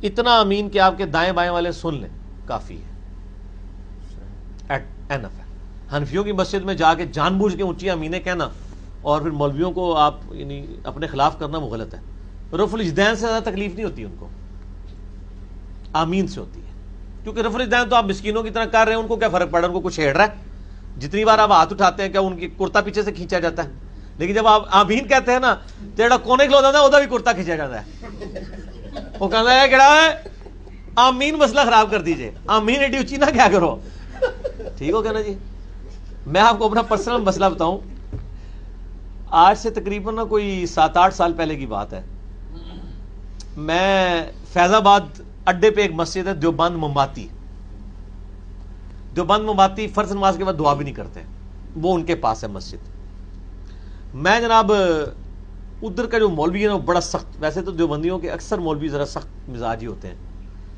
اتنا آمین کہ آپ کے دائیں بائیں والے سن لیں کافی ہے، اینف ہے۔ حنفیوں کی مسجد میں جا کے جان بوجھ کے اونچی آمینیں کہنا اور پھر مولویوں کو آپ یعنی اپنے خلاف کرنا وہ غلط ہے۔ رفع الاجدین سے زیادہ تکلیف نہیں ہوتی ان کو، آمین سے ہوتی ہے، کیونکہ رفع الاجدین تو آپ مسکینوں کی طرح کر رہے ہیں، ان کو کیا فرق پڑ رہا ہے، ان کو کچھ چھیڑ رہا ہے۔ جتنی بار آپ ہاتھ اٹھاتے ہیں کیا ان کی کرتا پیچھے سے کھینچا جاتا ہے؟ لیکن جب آپ آمین کہتے ہیں نا تیرا کونے کھلوتا ہے وہ بھی کرتا کھینچا جاتا ہے۔ وہ کہتا ہے کہڑا ہے آمین مسئلہ خراب کر دیجئے، آمین ایڈی اونچی نہ کیا کرو، ٹھیک ہو گیا نا جی۔ میں آپ کو اپنا پرسنل مسئلہ بتاؤں، آج سے تقریباً کوئی 7-8 سال پہلے کی بات ہے، میں فیض آباد اڈے پہ ایک مسجد ہے دیوبند مومباتی، دیوبند مومباتی فرض نماز کے بعد دعا بھی نہیں کرتے، وہ ان کے پاس ہے مسجد۔ میں جناب ادھر کا جو مولوی ہے نا وہ بڑا سخت، ویسے تو دیوبندیوں کے اکثر مولوی ذرا سخت مزاج ہی ہوتے ہیں،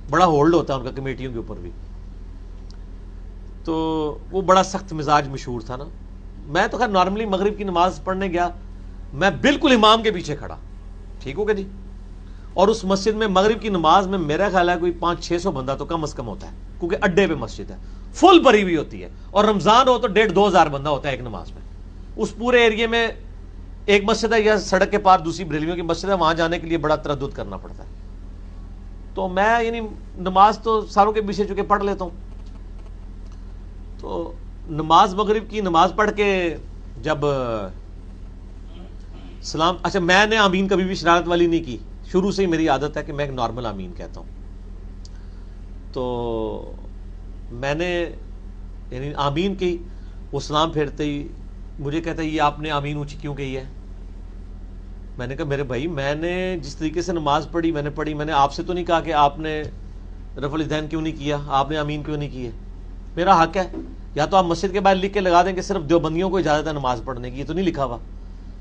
بڑا ہولڈ ہوتا ہے ان کا کمیٹیوں کے اوپر بھی، تو وہ بڑا سخت مزاج مشہور تھا نا۔ میں تو خیر نارملی مغرب کی نماز پڑھنے گیا، میں بالکل امام کے پیچھے کھڑا، ٹھیک ہو گیا جی، اور اس مسجد میں مغرب کی نماز میں میرا خیال ہے کوئی 500-600 بندہ تو کم از کم ہوتا ہے، کیونکہ اڈے پہ مسجد ہے، فل بھری ہوئی ہوتی ہے، اور رمضان ہو تو 1500-2000 بندہ ہوتا ہے ایک نماز میں۔ اس پورے ایریے میں ایک مسجد ہے یا سڑک کے پار دوسری بریلویوں کی مسجد ہے، وہاں جانے کے لیے بڑا تردد کرنا پڑتا ہے۔ تو میں یعنی نماز تو ساروں کے پیچھے چکے پڑھ لیتا ہوں، تو نماز مغرب کی نماز پڑھ کے جب سلام، اچھا میں نے آمین کبھی بھی شرارت والی نہیں کی، شروع سے ہی میری عادت ہے کہ میں ایک نارمل آمین کہتا ہوں۔ تو میں نے یعنی آمین کی، وہ سلام پھیرتے ہی مجھے کہتا ہے یہ آپ نے آمین اونچی کیوں کہی ہے؟ میں نے کہا میرے بھائی میں نے جس طریقے سے نماز پڑھی میں نے آپ سے تو نہیں کہا کہ آپ نے رفع الاذان کیوں نہیں کیا، آپ نے آمین کیوں نہیں کی ہے، میرا حق ہے، یا تو آپ مسجد کے باہر لکھ کے لگا دیں کہ صرف دیوبندیوں کو اجازت ہے نماز پڑھنے کی، یہ تو نہیں لکھا ہوا۔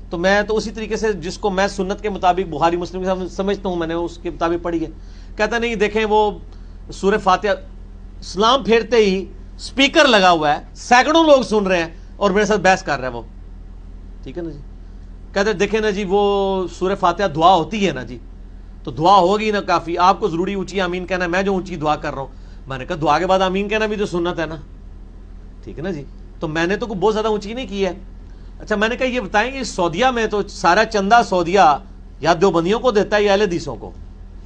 تو میں تو اسی طریقے سے جس کو میں سنت کے مطابق بخاری مسلم کے ساتھ سمجھتا ہوں میں نے اس کے مطابق پڑھی ہے۔ کہتا نہیں دیکھیں وہ سورہ فاتحہ، سلام پھیرتے ہی سپیکر لگا ہوا ہے، سینکڑوں لوگ سن رہے ہیں اور میرے ساتھ بحث کر رہا ہے وہ، ٹھیک ہے نا جی۔ کہتے دیکھیں نا جی وہ سورہ فاتحہ دعا ہوتی ہے نا جی، تو دعا ہوگی نا کافی، آپ کو ضروری اونچی آمین کہنا ہے، میں جو اونچی دعا کر رہا ہوں، میں نے کہا دعا کے بعد آمین کہنا بھی تو سنت ہے نا، ٹھیک ہے نا جی۔ تو میں نے تو بہت زیادہ اونچی نہیں کی ہے۔ اچھا میں نے کہا یہ بتائیں کہ سعودیہ میں تو سارا چندہ سعودیہ یا دیوبندیوں کو دیتا ہے یا اہل حدیثوں کو؟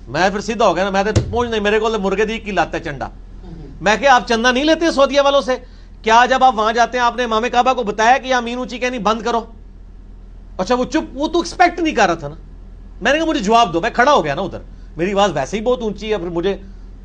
میں پھر سیدھا ہو گیا نا، میں تو پہنچ نہیں، میرے کو مرغے دی کی لاتا ہے چنڈا۔ میں کہ آپ چندہ نہیں لیتے سعودیہ والوں سے؟ کیا جب آپ وہاں جاتے ہیں آپ نے امام کعبہ کو بتایا کہ آمین اونچی کہنی بند کرو؟ اچھا وہ چپ، وہ تو ایکسپیکٹ نہیں کر رہا تھا نا۔ میں نے کہا مجھے جواب دو، میں کھڑا ہو گیا نا ادھر، میری آواز ویسے ہی بہت اونچی ہے، پھر مجھے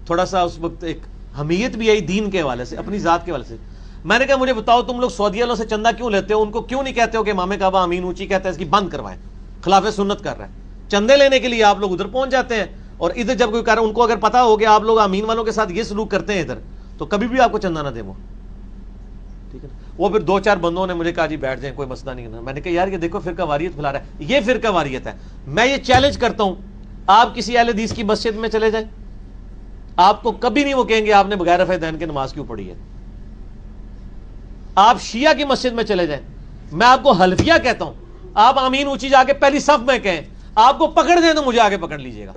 تھوڑا سا اس وقت ایک حمیت بھی آئی دین کے حوالے سے، اپنی ذات کے حوالے سے۔ میں نے کہا مجھے بتاؤ تم لوگ سعودی والوں سے چندہ کیوں لیتے ہو؟ ان کو کیوں نہیں کہتے ہو کہ امام کعبہ آمین اونچی کہتا ہے، اس کی بند کروائیں، خلاف سنت کر رہا ہے؟ چندے لینے کے لیے آپ لوگ ادھر پہنچ جاتے ہیں، اور ادھر جب کوئی کہہ رہا ہے، ان کو اگر پتا ہو کہ آپ لوگ آمین والوں کے ساتھ یہ سلوک کرتے ہیں ادھر، تو کبھی بھی آپ کو چندہ نہ دے وہ، ٹھیک ہے نا۔ وہ پھر 2-4 بندوں نے مجھے کہا جی بیٹھ جائیں کوئی مسئلہ نہیں ہے۔ میں نے کہا یار یہ دیکھو فرقہ واریت پھیلا رہا ہے، یہ فرقہ واریت ہے۔ میں یہ چیلنج کرتا ہوں، آپ کسی اہل حدیث کی مسجد میں چلے جائیں، آپ کو کبھی نہیں وہ کہیں گے آپ نے بغیر رفع دین کے نماز کیوں پڑھی ہے۔ آپ شیعہ کی مسجد میں چلے جائیں، میں آپ کو حنفیہ کہتا ہوں، آپ آمین اونچی جا کے پہلی صف میں کہیں، آپ کو پکڑ دیں تو مجھے آگے پکڑ لیجئے گا،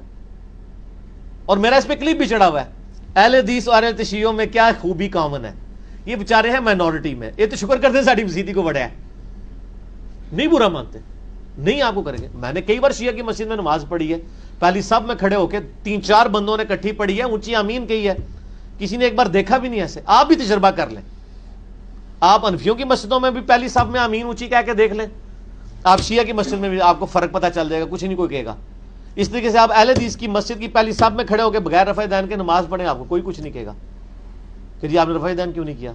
اور میرا اس پہ کلپ بھی چڑھا ہوا ہے۔ اہل حدیث اور اہل شیعوں میں کیا خوبی کامن ہے، یہ بیچارے ہیں مائنورٹی میں، یہ تو شکر کرتے ہیں ساڑی مسیدی کو بڑا ہے، نہیں برا مانتے، نہیں آپ کو کریں گے۔ میں نے کئی بار شیعہ کی مسجد میں نماز پڑھی ہے، پہلی صف میں کھڑے ہو کے 3-4 بندوں نے کٹھی پڑھی ہے، اونچی آمین کہی ہے، کسی نے ایک بار دیکھا بھی نہیں ایسے۔ آپ بھی تجربہ کر لیں، آپ حنفیوں کی مسجدوں میں بھی پہلی صف میں آمین اونچی کہہ کے دیکھ لیں، آپ شیعہ کی مسجد میں بھی آپ کو فرق پتہ چل جائے گا، کچھ نہیں کوئی کہے گا۔ اس طریقے سے آپ اہل حدیث کی مسجد کی پہلی صف میں کھڑے ہو کے بغیر رفع دین کے نماز پڑھیں، آپ کو کوئی کچھ نہیں کہے گا کہ جی آپ نے رفع دین کیوں نہیں کیا۔